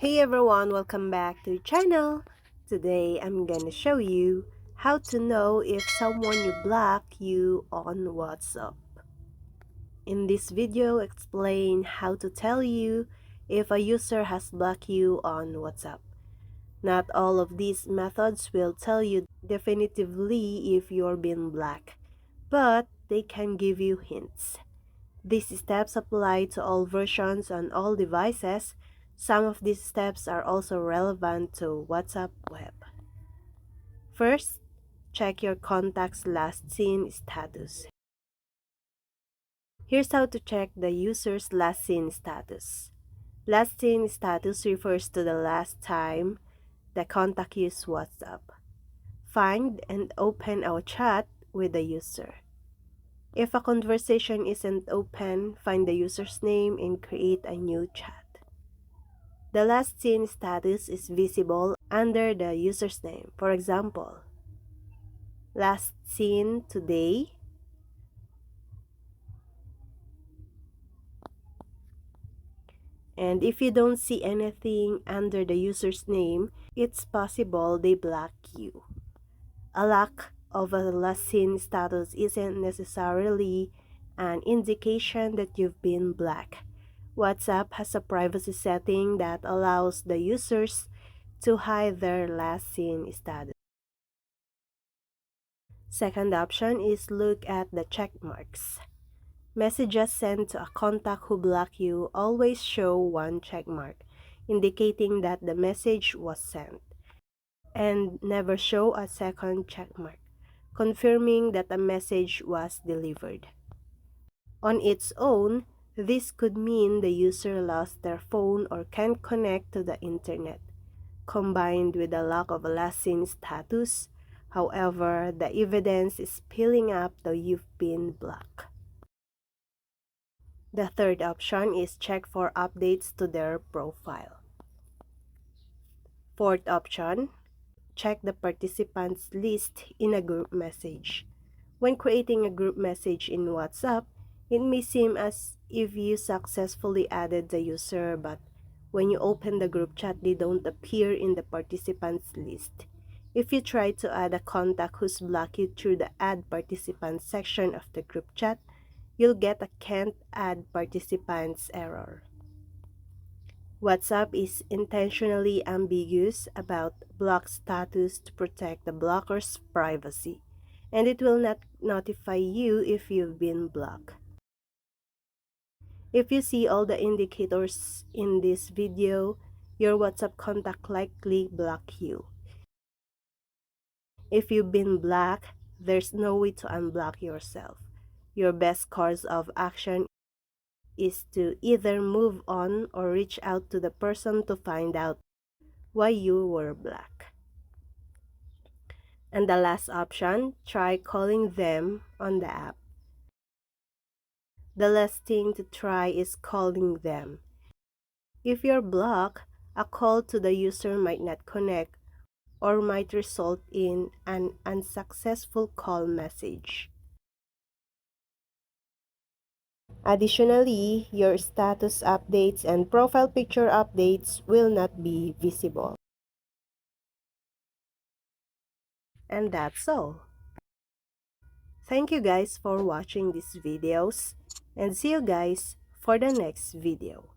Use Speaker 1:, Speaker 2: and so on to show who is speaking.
Speaker 1: Hey everyone, welcome back to the channel. Today I'm gonna show you how to know if someone you block you on WhatsApp. In this video, explain how to tell you if a user has blocked you on WhatsApp. Not all of these methods will tell you definitively if you're being blocked, but they can give you hints. These steps apply to all versions on all devices. Some of these steps are also relevant to WhatsApp web. First, check your contact's last seen status. Here's how to check the user's last seen status. Last seen status refers to the last time the contact used WhatsApp. Find and open our chat with the user. If a conversation isn't open, find the user's name and create a new chat. The last seen status is visible under the user's name. For example, last seen today, and if you don't see anything under the user's name, it's possible they block you. A lack of a last seen status isn't necessarily an indication that you've been blocked. WhatsApp has a privacy setting that allows the users to hide their last seen status. Second option is look at the check marks. Messages sent to a contact who blocked you always show one check mark, indicating that the message was sent, and never show a second check mark, confirming that a message was delivered. On its own, this could mean the user lost their phone or can't connect to the internet. Combined with a lack of a last seen status, however, the evidence is piling up that you've been blocked. The third option is check for updates to their profile. Fourth option, check the participants list in a group message. When creating a group message in WhatsApp, it may seem as if you successfully added the user, but when you open the group chat, they don't appear in the participants list. If you try to add a contact who's blocked you through the Add Participants section of the group chat, you'll get a Can't Add Participants error. WhatsApp is intentionally ambiguous about block status to protect the blocker's privacy, and it will not notify you if you've been blocked. If you see all the indicators in this video, your WhatsApp contact likely blocked you. If you've been blocked, there's no way to unblock yourself. Your best course of action is to either move on or reach out to the person to find out why you were blocked. And the last option, try calling them on the app. The last thing to try is calling them. If you're blocked, a call to the user might not connect or might result in an unsuccessful call message. Additionally, your status updates and profile picture updates will not be visible. And that's all. Thank you guys for watching these videos, and see you guys for the next video.